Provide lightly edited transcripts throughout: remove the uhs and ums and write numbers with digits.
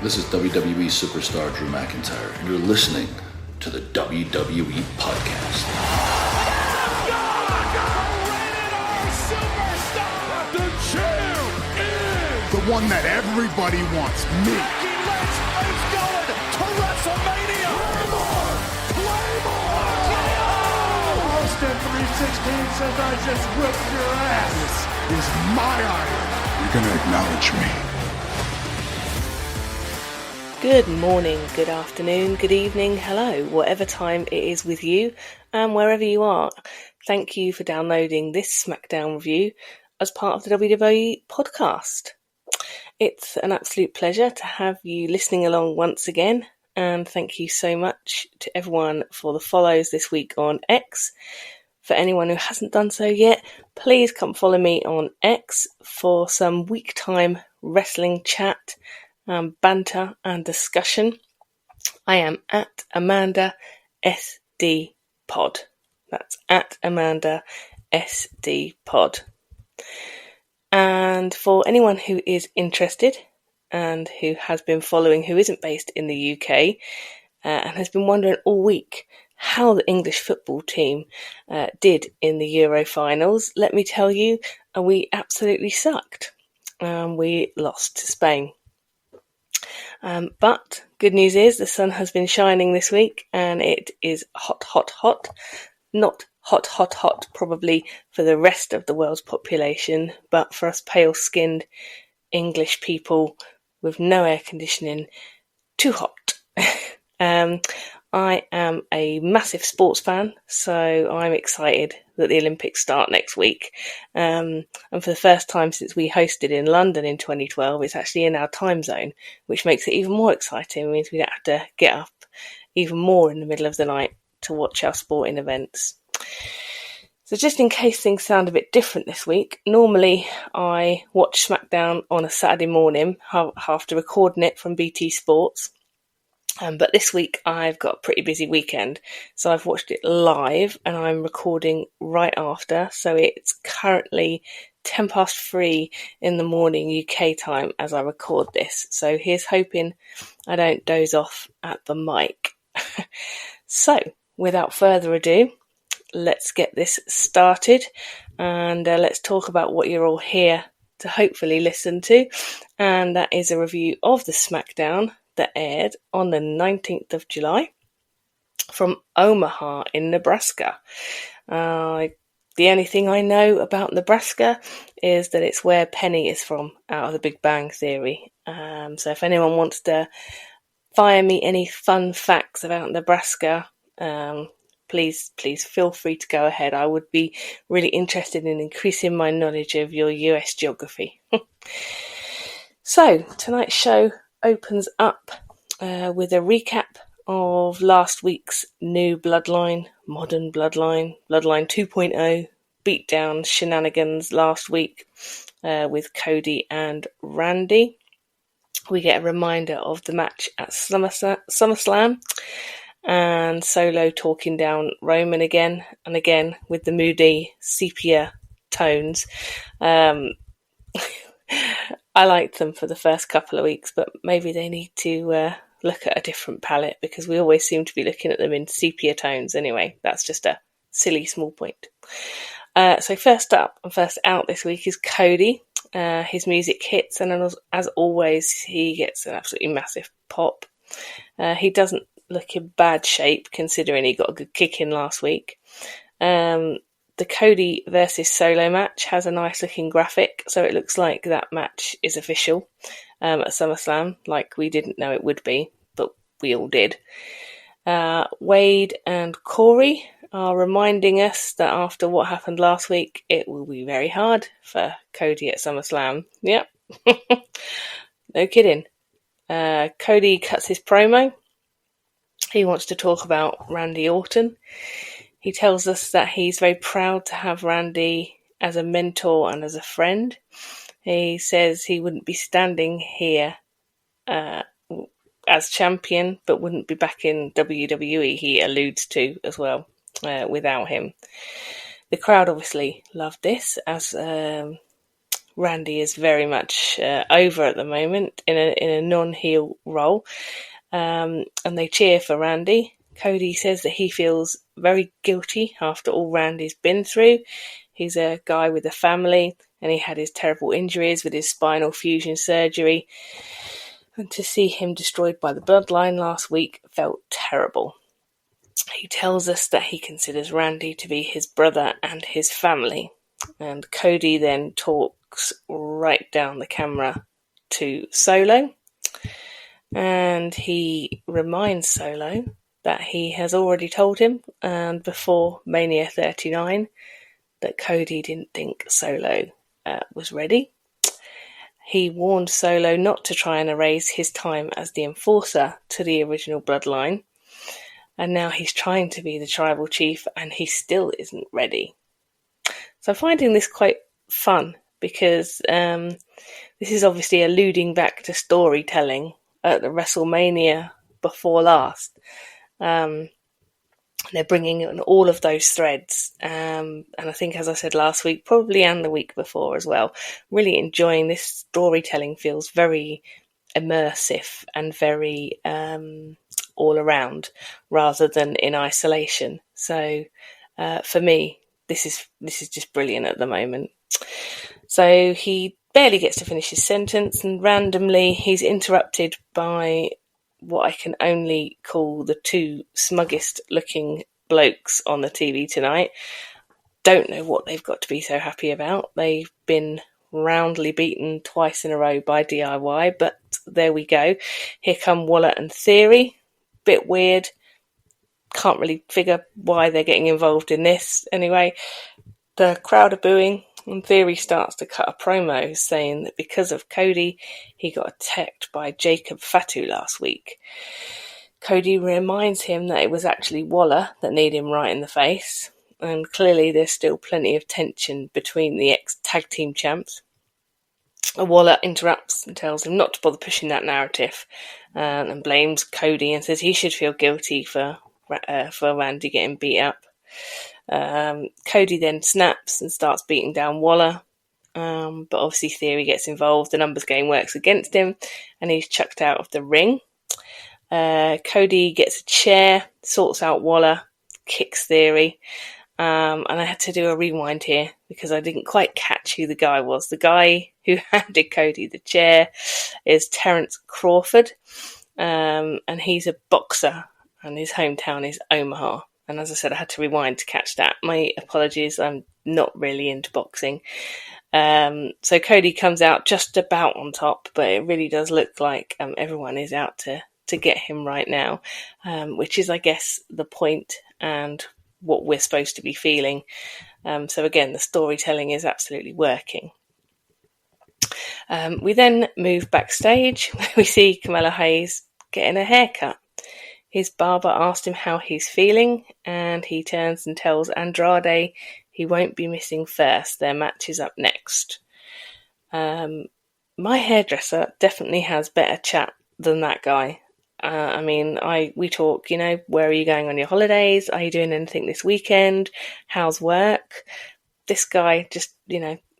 This is WWE superstar Drew McIntyre, and you're listening to the WWE Podcast. The champ is the one that everybody wants, me. It's going to WrestleMania. Claymore! Austin 316 says I just whipped your ass. This is my iron. You're going to acknowledge me. Good morning, good afternoon, good evening, hello, whatever time it is with you and wherever you are. Thank you for downloading this SmackDown review as part of the WWE podcast. It's an absolute pleasure to have you listening along once again, and thank you so much to everyone for the follows this week on X. For anyone who hasn't done so yet, please come follow me on X for some week time wrestling chat, banter and discussion. I am at Amanda SD Pod. That's at Amanda SD Pod. And for anyone who is interested and who has been following, who isn't based in the UK and has been wondering all week how the English football team did in the Euro finals, let me tell you, we absolutely sucked. We lost to Spain. But good news is the sun has been shining this week and it is hot, hot, hot. Not hot, hot, hot probably for the rest of the world's population, but for us pale-skinned English people with no air conditioning, too hot. I am a massive sports fan, so I'm excited that the Olympics start next week. And for the first time since we hosted in London in 2012, it's actually in our time zone, which makes it even more exciting. It means we don't have to get up even more in the middle of the night to watch our sporting events. So just in case things sound a bit different this week, normally I watch SmackDown on a Saturday morning after recording it from BT Sports. But this week I've got a pretty busy weekend, so I've watched it live and I'm recording right after. So it's currently 3:10 in the morning UK time as I record this. So here's hoping I don't doze off at the mic. So without further ado, let's get this started and let's talk about what you're all here to hopefully listen to. And that is a review of the SmackDown that aired on the 19th of July from Omaha in Nebraska. The only thing I know about Nebraska is that it's where Penny is from, out of the Big Bang Theory. So if anyone wants to fire me any fun facts about Nebraska, please feel free to go ahead. I would be really interested in increasing my knowledge of your US geography. So tonight's show opens up with a recap of last week's new Bloodline, Modern Bloodline, Bloodline 2.0 beatdown shenanigans last week with Cody and Randy. We get a reminder of the match at SummerSlam and Solo talking down Roman again and again with the moody sepia tones. I liked them for the first couple of weeks, but maybe they need to look at a different palette because we always seem to be looking at them in sepia tones. Anyway, that's just a silly small point. So first up and first out this week is Cody. His music hits, and as always, he gets an absolutely massive pop. He doesn't look in bad shape considering he got a good kick in last week. The Cody versus Solo match has a nice looking graphic, so it looks like that match is official at SummerSlam, like we didn't know it would be, but we all did. Wade and Corey are reminding us that after what happened last week, it will be very hard for Cody at SummerSlam. Yep. No kidding. Cody cuts his promo. He wants to talk about Randy Orton. He tells us that he's very proud to have Randy as a mentor and as a friend. He says he wouldn't be standing here as champion, but wouldn't be back in WWE, he alludes to as well, without him. The crowd obviously loved this, as Randy is very much over at the moment in a non-heel role, and they cheer for Randy. Cody says that he feels very guilty after all Randy's been through. He's a guy with a family, and he had his terrible injuries with his spinal fusion surgery. And to see him destroyed by the bloodline last week felt terrible. He tells us that he considers Randy to be his brother and his family. And Cody then talks right down the camera to Solo. And he reminds Solo that he has already told him, and before Mania 39, that Cody didn't think Solo was ready. He warned Solo not to try and erase his time as the enforcer to the original bloodline, and now he's trying to be the tribal chief and he still isn't ready. So I'm finding this quite fun because this is obviously alluding back to storytelling at the WrestleMania before last. They're bringing in all of those threads, and I think, as I said last week, probably and the week before as well, really enjoying this storytelling. Feels very immersive and very all around rather than in isolation. So for me, this is just brilliant at the moment. So he barely gets to finish his sentence, and randomly he's interrupted by what I can only call the two smuggest looking blokes on the TV tonight. Don't know what they've got to be so happy about. They've been roundly beaten twice in a row by DIY, but there we go. Here come Waller and Theory. Bit weird. Can't really figure why they're getting involved in this. Anyway, the crowd are booing, and Theory starts to cut a promo saying that because of Cody, he got attacked by Jacob Fatu last week. Cody reminds him that it was actually Waller that kneed him right in the face, and clearly there's still plenty of tension between the ex-tag team champs. Waller interrupts and tells him not to bother pushing that narrative, and blames Cody and says he should feel guilty for Randy getting beat up. Cody then snaps and starts beating down Waller, but obviously Theory gets involved. The numbers game works against him, and he's chucked out of the ring. Cody gets a chair, sorts out Waller, kicks Theory, and I had to do a rewind here because I didn't quite catch who the guy was. The guy who handed Cody the chair is Terence Crawford, and he's a boxer, and his hometown is Omaha. And as I said, I had to rewind to catch that. My apologies, I'm not really into boxing. So Cody comes out just about on top, but it really does look like everyone is out to get him right now, which is, I guess, the point and what we're supposed to be feeling. So again, the storytelling is absolutely working. We then move backstage. We see Carmelo Hayes getting a haircut. His barber asked him how he's feeling, and he turns and tells Andrade he won't be missing first. Their match is up next. My hairdresser definitely has better chat than that guy. We talk, where are you going on your holidays? Are you doing anything this weekend? How's work? This guy just,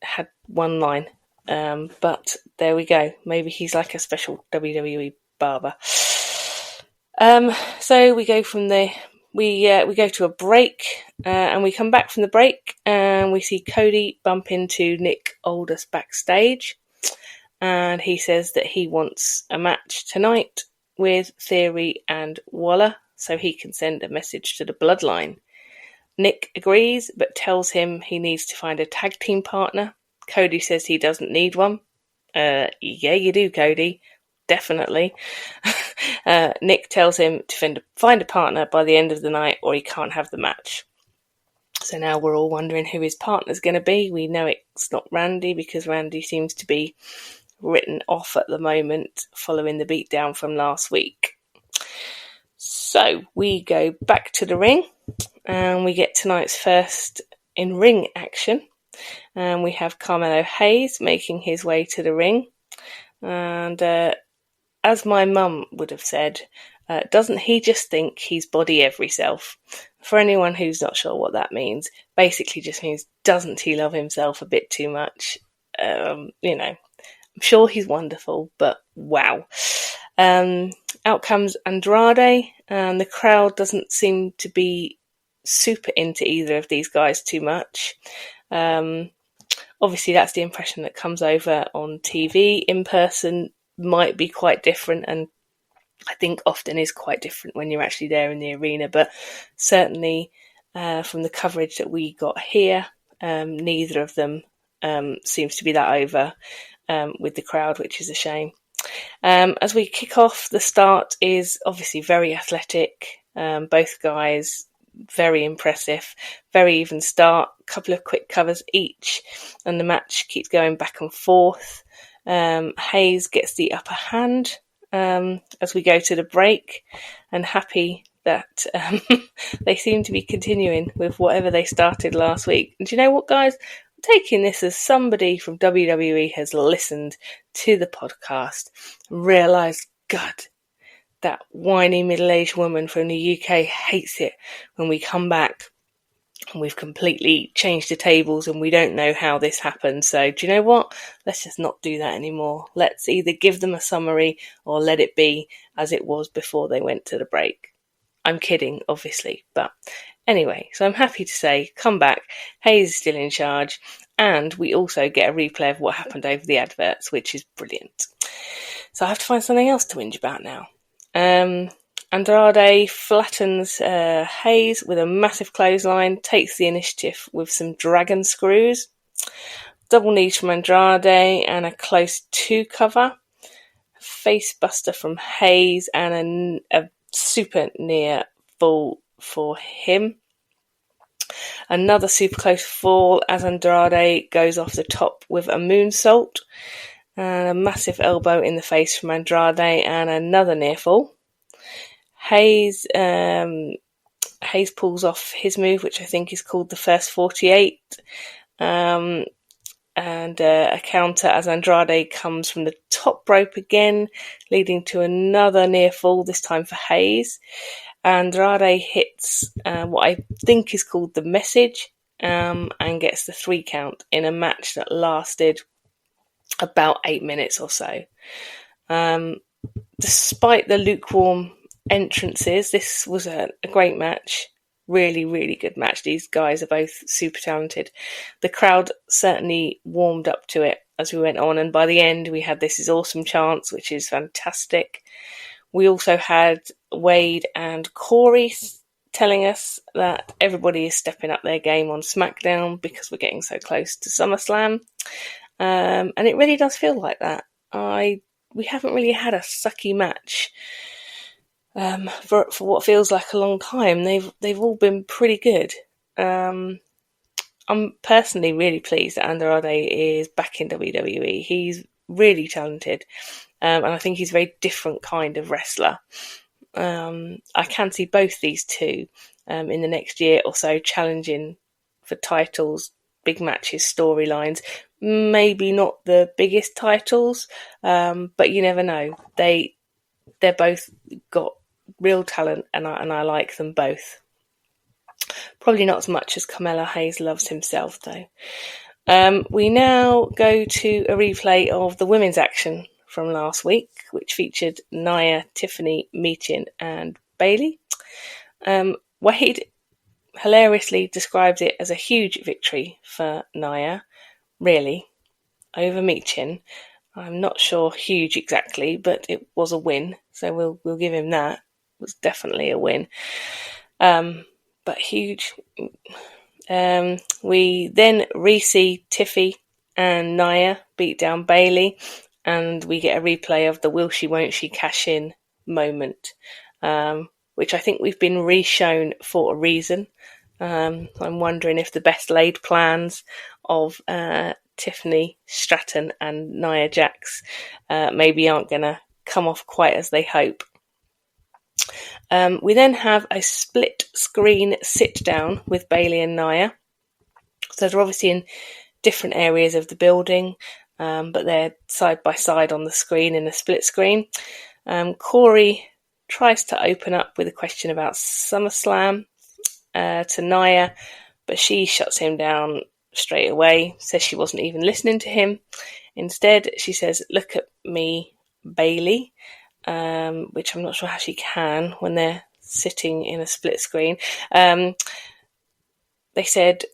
had one line. But there we go. Maybe he's like a special WWE barber. So we go from we go to a break, and we come back from the break, and we see Cody bump into Nick Aldis backstage, and he says that he wants a match tonight with Theory and Waller so he can send a message to the Bloodline. Nick agrees, but tells him he needs to find a tag team partner. Cody says he doesn't need one. Yeah, you do, Cody. Definitely. Nick tells him to find a partner by the end of the night or he can't have the match. So now we're all wondering who his partner's going to be. We know it's not Randy because Randy seems to be written off at the moment following the beatdown from last week. So we go back to the ring and we get tonight's first in-ring action. And we have Carmelo Hayes making his way to the ring. And as my mum would have said, doesn't he just think he's body every self? For anyone who's not sure what that means, basically just means doesn't he love himself a bit too much? I'm sure he's wonderful, but wow. Out comes Andrade, and the crowd doesn't seem to be super into either of these guys too much. Obviously, that's the impression that comes over on TV. In person might be quite different, and I think often is quite different when you're actually there in the arena, but certainly from the coverage that we got here, neither of them seems to be that over with the crowd, which is a shame. As we kick off, the start is obviously very athletic. Both guys, very impressive, very even start, a couple of quick covers each, and the match keeps going back and forth. Hayes gets the upper hand as we go to the break, and happy that they seem to be continuing with whatever they started last week. And do you know what, guys? I'm taking this as somebody from WWE has listened to the podcast and realised, God, that whiny middle-aged woman from the UK hates it when we come back and we've completely changed the tables and we don't know how this happened. So do you know what? Let's just not do that anymore. Let's either give them a summary or let it be as it was before they went to the break. I'm kidding, obviously, but anyway, so I'm happy to say, come back, Hayes is still in charge, and we also get a replay of what happened over the adverts, which is brilliant. So I have to find something else to whinge about now. Andrade flattens Hayes with a massive clothesline, takes the initiative with some dragon screws, double knees from Andrade and a close 2 cover, face buster from Hayes and a super near fall for him. Another super close fall as Andrade goes off the top with a moonsault, and a massive elbow in the face from Andrade and another near fall. Hayes pulls off his move, which I think is called the first 48, and a counter as Andrade comes from the top rope again, leading to another near fall, this time for Hayes. Andrade hits what I think is called the message, and gets the 3 count in a match that lasted about 8 minutes or so. Despite the lukewarm entrances, this was a great match. Really, really good match. These guys are both super talented. The crowd certainly warmed up to it as we went on, and by the end we had "This is awesome" chants, which is fantastic. We also had Wade and Corey telling us that everybody is stepping up their game on SmackDown because we're getting so close to SummerSlam. And it really does feel like that. We haven't really had a sucky match for what feels like a long time. They've all been pretty good. I'm personally really pleased that Andrade is back in WWE. He's really talented, and I think he's a very different kind of wrestler. I can see both these two in the next year or so challenging for titles, big matches, storylines. Maybe not the biggest titles, but you never know. They're both got real talent, and I like them both. Probably not as much as Carmelo Hayes loves himself, though. We now go to a replay of the women's action from last week, which featured Nia, Tiffany, Meechin, and Bayley. Wade hilariously describes it as a huge victory for Nia, really, over Meechin. I'm not sure huge exactly, but it was a win, so we'll give him that. It was definitely a win. But huge. We then re-see Tiffy and Nia beat down Bayley, and we get a replay of the will she won't she cash in moment, which I think we've been re-shown for a reason. I'm wondering if the best laid plans of Tiffany Stratton and Nia Jax maybe aren't going to come off quite as they hope. We then have a split screen sit down with Bayley and Nia. So they're obviously in different areas of the building, but they're side by side on the screen in a split screen. Corey tries to open up with a question about SummerSlam to Nia, but she shuts him down straight away, says she wasn't even listening to him. Instead, she says, "Look at me, Bailey," which I'm not sure how she can when they're sitting in a split screen. They said,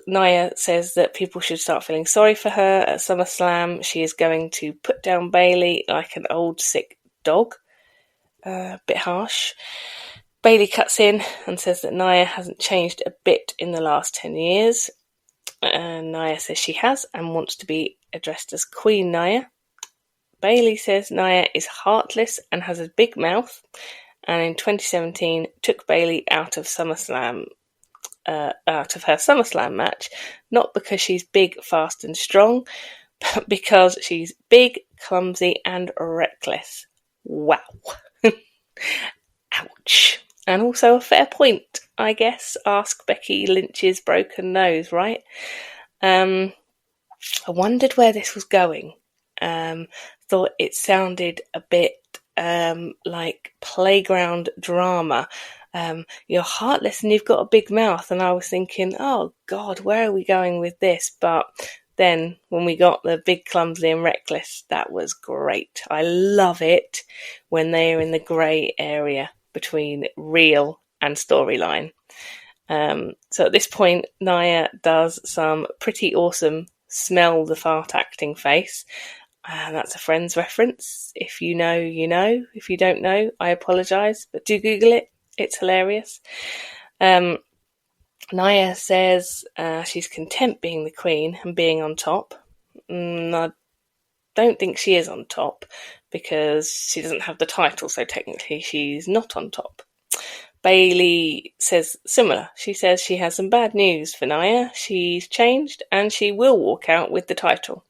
Nia says that people should start feeling sorry for her at SummerSlam. She is going to put down Bailey like an old sick dog. Bit harsh. Bailey cuts in and says that Nia hasn't changed a bit in the last 10 years. Nia says she has and wants to be addressed as Queen Nia. Bailey says Nia is heartless and has a big mouth, and in 2017 took Bailey out of SummerSlam, out of her SummerSlam match, not because she's big, fast and strong, but because she's big, clumsy and reckless. Wow. Ouch. And also a fair point, I guess. Ask Becky Lynch's broken nose, right? I wondered where this was going. Thought it sounded a bit like playground drama. You're heartless and you've got a big mouth. And I was thinking, oh God, where are we going with this? But then when we got the big, clumsy and reckless, that was great. I love it when they are in the grey area between real and storyline. So at this point, Nia does some pretty awesome smell the fart acting face. That's a Friends reference. If you know, you know. If you don't know, I apologise, but do Google it. It's hilarious. Nia says she's content being the queen and being on top. I don't think she is on top because she doesn't have the title, so technically she's not on top. Bailey says similar. She says she has some bad news for Nia. She's changed and she will walk out with the title.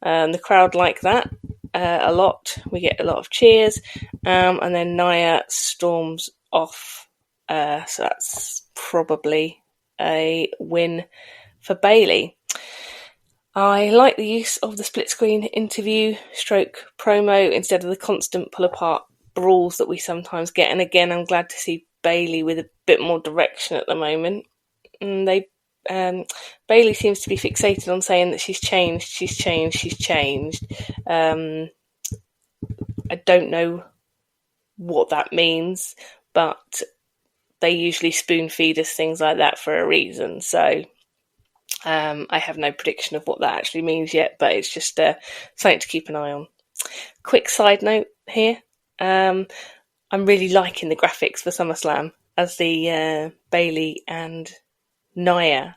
The crowd like that a lot. We get a lot of cheers. And then Nia storms off. So that's probably a win for Bailey. I like the use of the split screen interview stroke promo instead of the constant pull apart brawls that we sometimes get. And again, I'm glad to see Bailey with a bit more direction at the moment. And Bailey seems to be fixated on saying that she's changed. I don't know what that means, but they usually spoon feed us things like that for a reason. So I have no prediction of what that actually means yet, but it's just something to keep an eye on. Quick side note here. I'm really liking the graphics for SummerSlam as the Bailey and Nia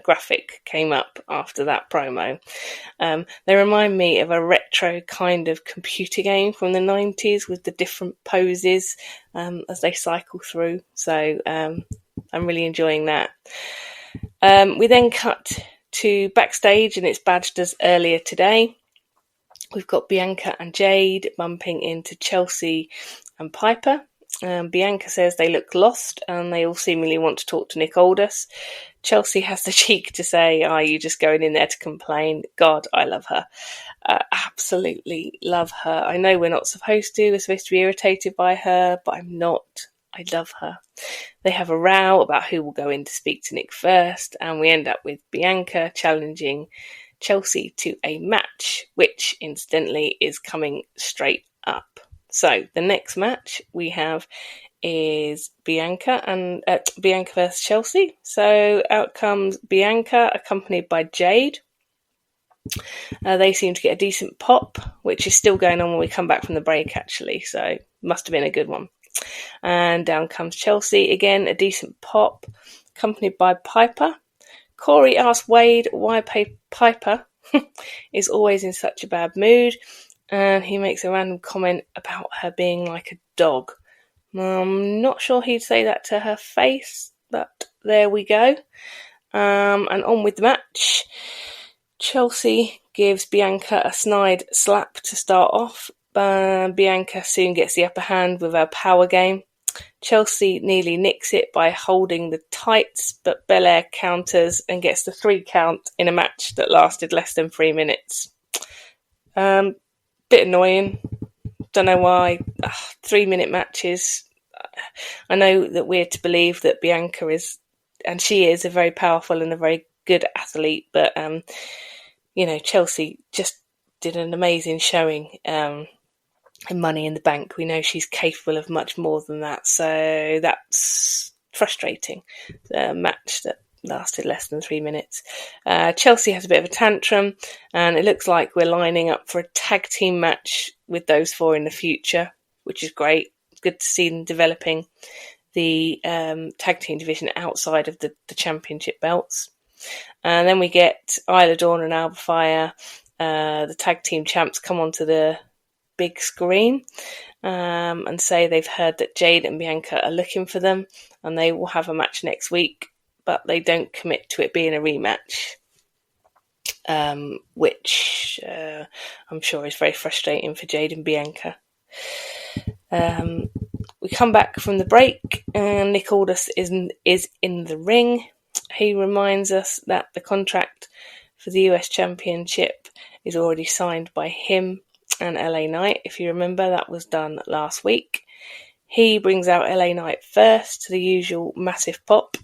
graphic came up after that promo. They remind me of a retro kind of computer game from the 90s with the different poses as they cycle through. So I'm really enjoying that. We then cut to backstage and it's badged as earlier today. We've got Bianca and Jade bumping into Chelsea and Piper. Bianca says they look lost and they all seemingly want to talk to Nick Aldis. Chelsea has the cheek to say, "Are you just going in there to complain?" God, I love her. Absolutely love her. I know we're not supposed to. We're supposed to be irritated by her, but I'm not. I love her. They have a row about who will go in to speak to Nick first, and we end up with Bianca challenging Chelsea to a match, which incidentally is coming straight up. So the next match we have is Bianca versus Chelsea. So out comes Bianca, accompanied by Jade. They seem to get a decent pop, which is still going on when we come back from the break, actually. So must have been a good one. And down comes Chelsea again, a decent pop, accompanied by Piper. Corey asks Wade why Piper is always in such a bad mood, and he makes a random comment about her being like a dog. I'm not sure he'd say that to her face, but there we go. And on with the match. Chelsea gives Bianca a snide slap to start off. Bianca soon gets the upper hand with her power game. Chelsea nearly nicks it by holding the tights, but Belair counters and gets the 3 count in a match that lasted less than 3 minutes. Bit annoying. Don't know why. 3-minute matches. I know that we're to believe that Bianca is, and she is, a very powerful and a very good athlete, but Chelsea just did an amazing showing in Money in the Bank. We know she's capable of much more than that, so that's frustrating. A match that lasted less than 3 minutes. Chelsea has a bit of a tantrum, and it looks like we're lining up for a tag team match with those four in the future, which is great. It's good to see them developing the tag team division outside of the championship belts. And then we get Isla Dawn and Alba Fire, the tag team champs, come onto the big screen and say they've heard that Jade and Bianca are looking for them, and they will have a match next week, but they don't commit to it being a rematch, which I'm sure is very frustrating for Jade and Bianca. We come back from the break, and Nick Aldis is in the ring. He reminds us that the contract for the US Championship is already signed by him and LA Knight. If you remember, that was done last week. He brings out LA Knight first to the usual massive pop,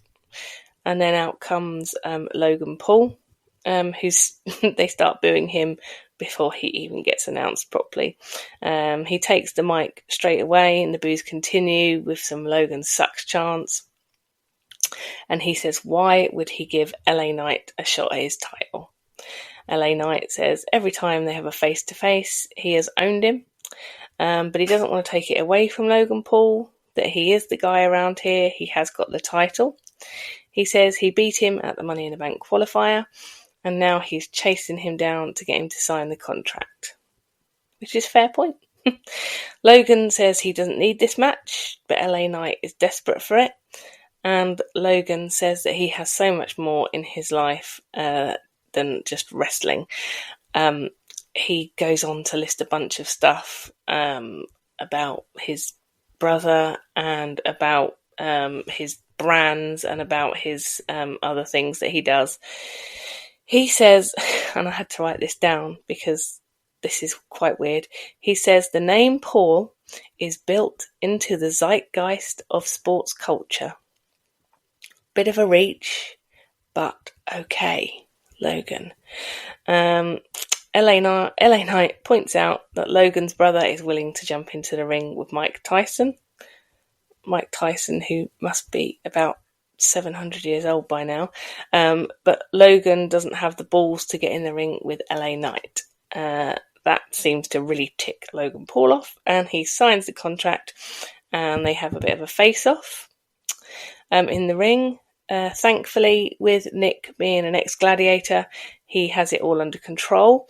and then out comes Logan Paul, who's they start booing him before he even gets announced properly. He takes the mic straight away, and the boos continue with some Logan sucks chants. And he says, why would he give LA Knight a shot at his title? LA Knight says every time they have a face-to-face, he has owned him, but he doesn't want to take it away from Logan Paul, that he is the guy around here, he has got the title. He says he beat him at the Money in the Bank qualifier, and now he's chasing him down to get him to sign the contract, which is a fair point. Logan says he doesn't need this match, but LA Knight is desperate for it, and Logan says that he has so much more in his life than just wrestling. He goes on to list a bunch of stuff about his brother and about his brands and about his other things that he does. He says, and I had to write this down because this is quite weird, he says the name Paul is built into the zeitgeist of sports culture. Bit of a reach, but okay, Logan. LA Knight points out that Logan's brother is willing to jump into the ring with Mike Tyson. Mike Tyson, who must be about 700 years old by now. But Logan doesn't have the balls to get in the ring with LA Knight. That seems to really tick Logan Paul off, and he signs the contract, and they have a bit of a face-off in the ring. Thankfully, with Nick being an ex-gladiator, he has it all under control,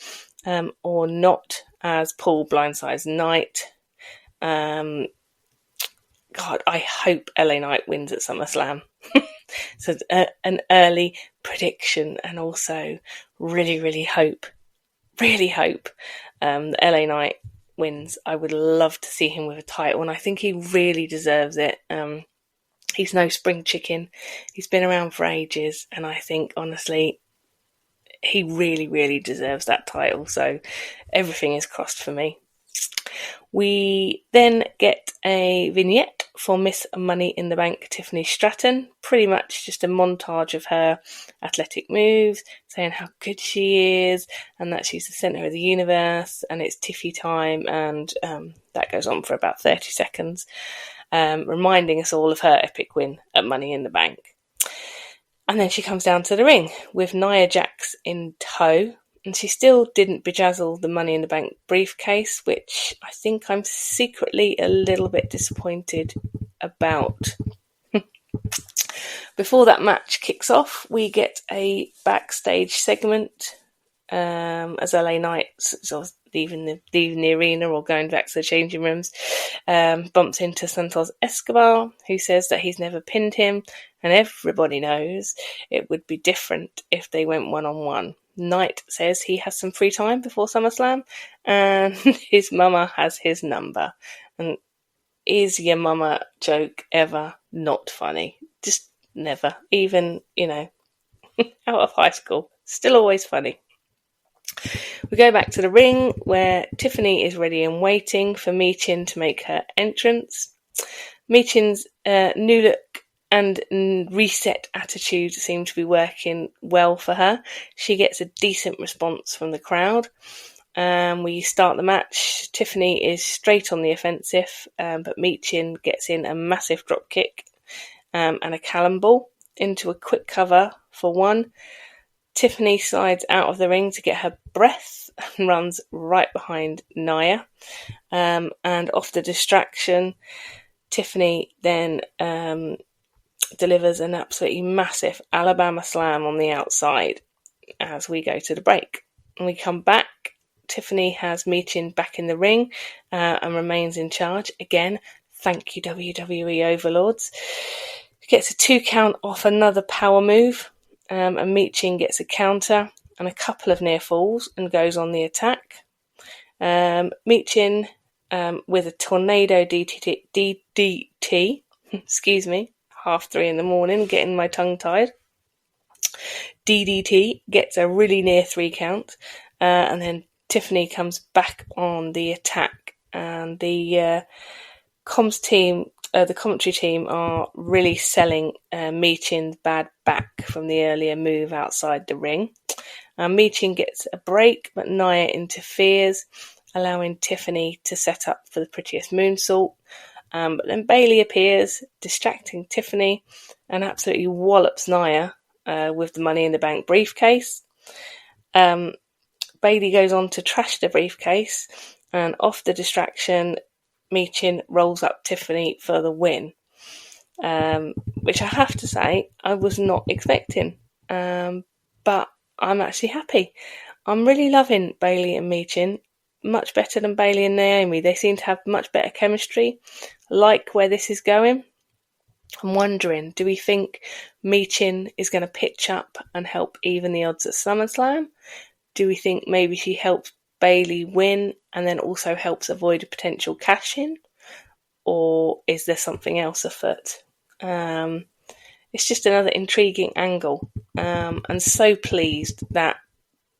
or not, as Paul blindsides Knight. God, I hope LA Knight wins at SummerSlam. So an early prediction, and also really hope that LA Knight wins. I would love to see him with a title, and I think he really deserves it. He's no spring chicken. He's been around for ages, and I think, honestly, he really deserves that title. So everything is crossed for me. We then get a vignette for Miss Money in the Bank, Tiffany Stratton. Pretty much just a montage of her athletic moves, saying how good she is, and that she's the centre of the universe, and it's Tiffy time, and that goes on for about 30 seconds. Reminding us all of her epic win at Money in the Bank. And then she comes down to the ring with Nia Jax in tow, and she still didn't bedazzle the Money in the Bank briefcase, which I think I'm secretly a little bit disappointed about. Before that match kicks off, we get a backstage segment as LA Knight sort of leaving the arena or going back to the changing rooms, bumps into Santos Escobar, who says that he's never pinned him, and everybody knows it would be different if they went one-on-one. Knight says he has some free time before SummerSlam, and his mama has his number. And is your mama joke ever not funny? Just never. Even, out of high school. Still always funny. We go back to the ring where Tiffany is ready and waiting for Michin to make her entrance. Michin's new look and reset attitude seem to be working well for her. She gets a decent response from the crowd. We start the match. Tiffany is straight on the offensive, but Michin gets in a massive drop kick and a cannonball into a quick cover for one. Tiffany slides out of the ring to get her breath and runs right behind Nia. And off the distraction, Tiffany then delivers an absolutely massive Alabama slam on the outside as we go to the break. When we come back, Tiffany has Michin back in the ring and remains in charge. Again, thank you WWE overlords. Gets a 2 count off another power move, and Michin gets a counter and a couple of near falls and goes on the attack. Michin with a tornado DDT, excuse me, 3:30 in the morning, getting my tongue tied. DDT gets a really near 3 count, and then Tiffany comes back on the attack, and the commentary team are really selling Michin's bad back from the earlier move outside the ring. Michin gets a break, but Nia interferes, allowing Tiffany to set up for the prettiest moonsault. But then Bayley appears, distracting Tiffany, and absolutely wallops Nia with the Money in the Bank briefcase. Bayley goes on to trash the briefcase, and off the distraction, Michin rolls up Tiffany for the win, which I have to say I was not expecting, but I'm actually happy. I'm really loving Bayley and Michin, much better than Bayley and Naomi. They seem to have much better chemistry. Like where this is going. I'm wondering, do we think Michin is going to pitch up and help even the odds at SummerSlam? Do we think maybe she helps Bayley win and then also helps avoid a potential cash-in? Or is there something else afoot? It's just another intriguing angle. And so pleased that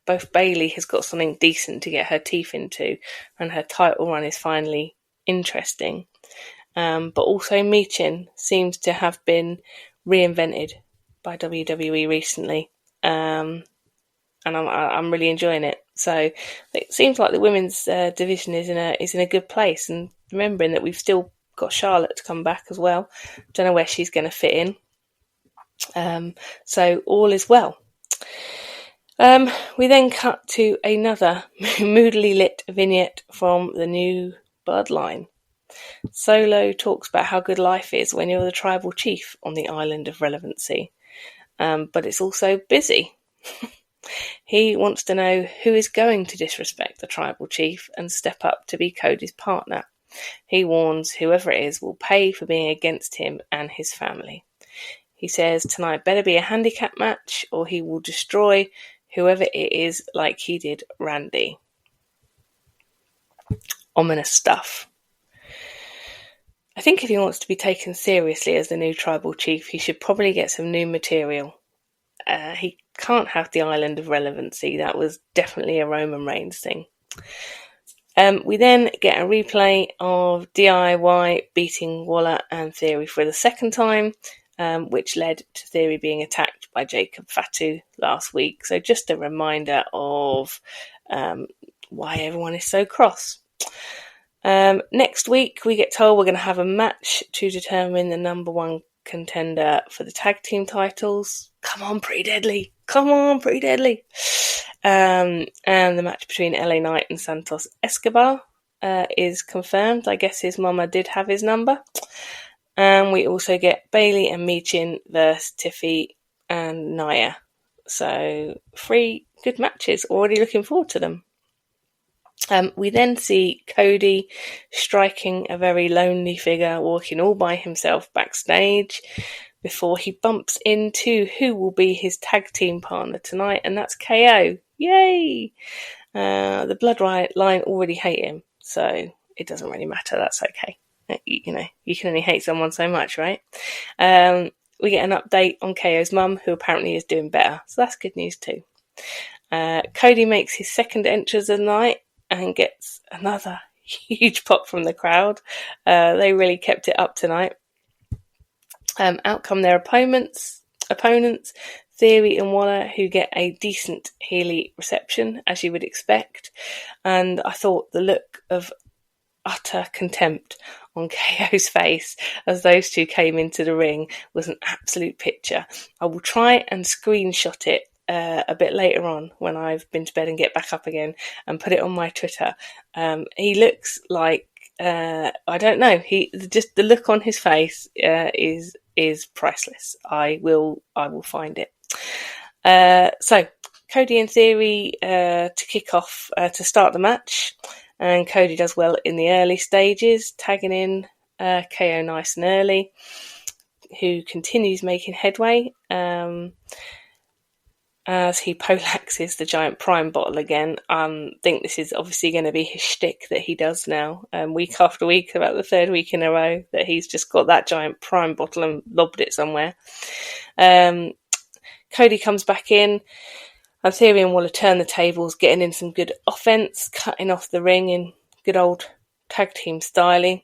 both Bayley has got something decent to get her teeth into and her title run is finally interesting. But also Michin seems to have been reinvented by WWE recently. And I'm really enjoying it. So it seems like the women's division is in a good place. And remembering that we've still got Charlotte to come back as well. Don't know where she's going to fit in. So all is well. We then cut to another moodily lit vignette from the new Bloodline. Solo talks about how good life is when you're the tribal chief on the island of relevancy. But it's also busy. He wants to know who is going to disrespect the tribal chief and step up to be Cody's partner. He warns whoever it is will pay for being against him and his family. He says tonight better be a handicap match or he will destroy whoever it is like he did Randy. Ominous stuff. I think if he wants to be taken seriously as the new tribal chief, he should probably get some new material. He can't have the island of relevancy. That was definitely a Roman Reigns thing. We then get a replay of DIY beating Waller and Theory for the second time, which led to Theory being attacked by Jacob Fatu last week. So just a reminder of why everyone is so cross. Next week, we get told we're going to have a match to determine the number one contender for the tag team titles. Come on, Pretty Deadly. And the match between LA Knight and Santos Escobar is confirmed. I guess his mama did have his number. And we also get Bayley and Michin versus Tiffy and Nia. So 3 good matches. Already looking forward to them. We then see Cody striking a very lonely figure, walking all by himself backstage before he bumps into who will be his tag team partner tonight, and that's KO. Yay! The Bloodline already hate him, so it doesn't really matter. That's okay. You know, you can only hate someone so much, right? We get an update on KO's mum, who apparently is doing better, so that's good news too. Cody makes his second entrance of the night and gets another huge pop from the crowd. They really kept it up tonight. Out come their opponents, Theory and Waller, who get a decent Healy reception, as you would expect. And I thought the look of utter contempt on KO's face as those two came into the ring was an absolute picture. I will try and screenshot it a bit later on when I've been to bed and get back up again and put it on my Twitter. He looks like I don't know. Just the look on his face is priceless. I will find it. So Cody and Theory to kick off to start the match, and Cody does well in the early stages, tagging in KO nice and early, who continues making headway as he poleaxes the giant prime bottle again. I think this is obviously going to be his shtick that he does now, week after week, about the third week in a row, that he's just got that giant prime bottle and lobbed it somewhere. Cody comes back in, and Theory and Waller turn the tables, getting in some good offense, cutting off the ring in good old tag team style.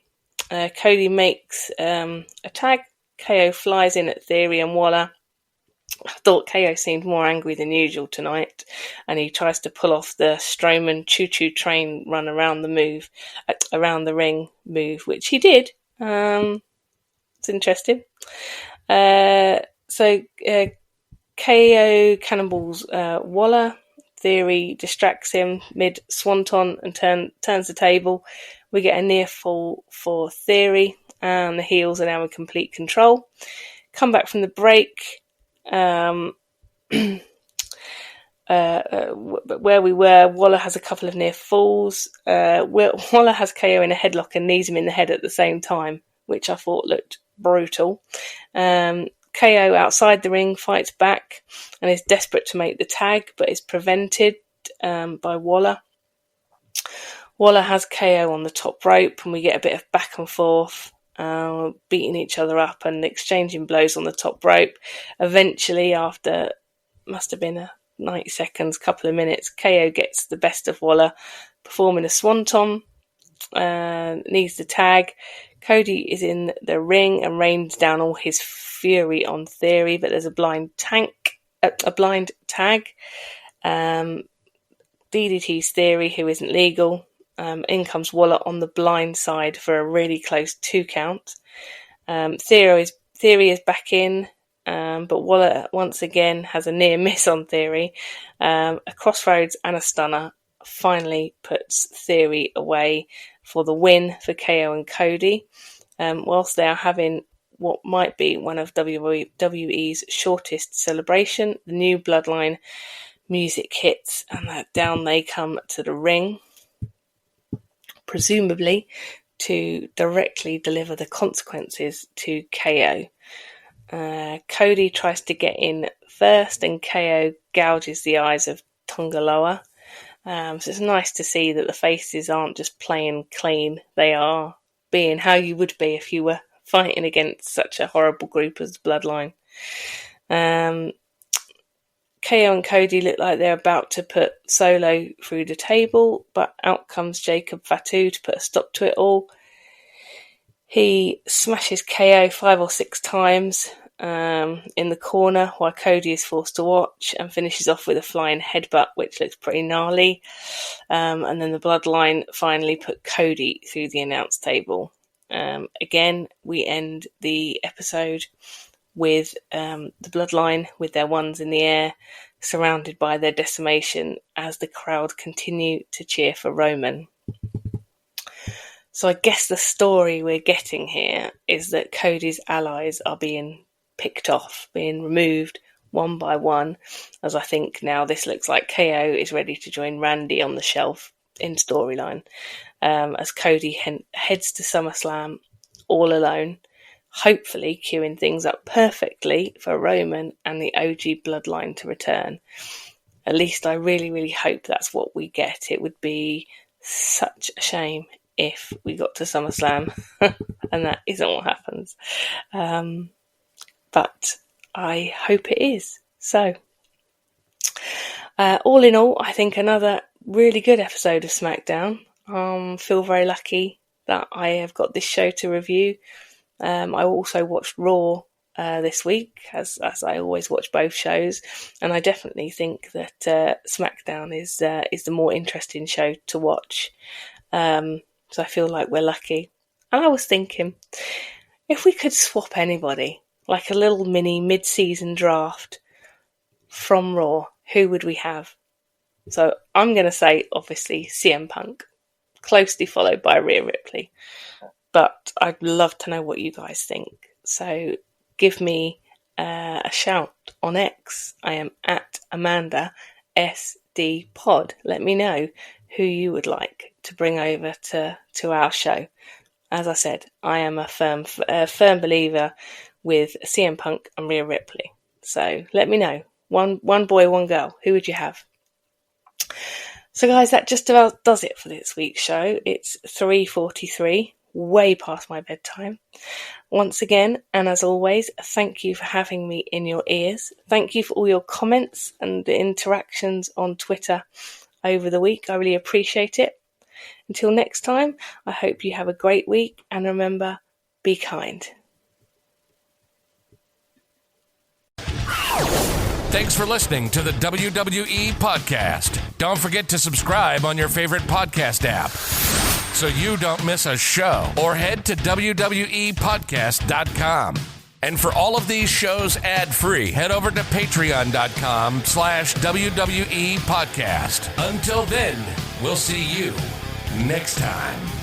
Cody makes a tag. KO flies in at Theory and Waller. I thought KO seemed more angry than usual tonight, and he tries to pull off the Strowman choo-choo train run around the ring move, which he did. It's interesting. So KO cannonballs Waller. Theory distracts him mid-swanton and turns the table. We get a near fall for Theory, and the heels are now in complete control. Come back from the break. Where we were, Waller has a couple of near falls. Waller has KO in a headlock and knees him in the head at the same time, which I thought looked brutal. KO outside the ring fights back and is desperate to make the tag, but is prevented by Waller. Waller has KO on the top rope, and we get a bit of back and forth, beating each other up and exchanging blows on the top rope. Eventually, after must have been 90 seconds, couple of minutes, KO gets the best of Waller, performing a swanton, needs the tag. Cody is in the ring and rains down all his fury on Theory, but there's a blind tag. DDT's Theory, who isn't legal. In comes Waller on the blind side for a really close 2 count. Theory is back in, but Waller once again has a near miss on Theory. A crossroads and a stunner finally puts Theory away for the win for KO and Cody. Whilst they are having what might be one of WWE's shortest celebration, the new Bloodline music hits, and down they come to the ring, presumably to directly deliver the consequences to KO. Cody tries to get in first, and KO gouges the eyes of Tongaloa. So it's nice to see that the faces aren't just playing clean, they are being how you would be if you were fighting against such a horrible group as Bloodline. KO and Cody look like they're about to put Solo through the table, but out comes Jacob Fatu to put a stop to it all. He smashes KO 5 or 6 times in the corner while Cody is forced to watch, and finishes off with a flying headbutt, which looks pretty gnarly. And then the Bloodline finally put Cody through the announce table. Again, we end the episode with the Bloodline with their wands in the air, surrounded by their decimation as the crowd continue to cheer for Roman. So I guess the story we're getting here is that Cody's allies are being picked off, being removed one by one, as I think now this looks like KO is ready to join Randy on the shelf in storyline, as Cody heads to SummerSlam all alone, hopefully queuing things up perfectly for Roman and the OG Bloodline to return. At least I really, really hope that's what we get. It would be such a shame if we got to SummerSlam and that isn't what happens. But I hope it is. So, all in all, I think another really good episode of SmackDown. Feel very lucky that I have got this show to review. I also watched Raw this week, as I always watch both shows, and I definitely think that SmackDown is the more interesting show to watch. So I feel like we're lucky. And I was thinking, if we could swap anybody, like a little mini mid-season draft from Raw, who would we have? So I'm going to say, obviously, CM Punk, closely followed by Rhea Ripley. But I'd love to know what you guys think. So give me a shout on X. I am at Amanda SD Pod. Let me know who you would like to bring over to our show. As I said, I am a firm believer with CM Punk and Rhea Ripley. So let me know. One boy, one girl. Who would you have? So guys, that just about does it for this week's show. It's 3:43, way past my bedtime. Once again, and as always, thank you for having me in your ears. Thank you for all your comments and the interactions on Twitter over the week. I really appreciate it. Until next time, I hope you have a great week, and remember, be kind. Thanks for listening to the WWE Podcast. Don't forget to subscribe on your favorite podcast app so you don't miss a show, or head to WWEpodcast.com. And for all of these shows ad-free, head over to patreon.com/WWE Podcast. Until then, we'll see you next time.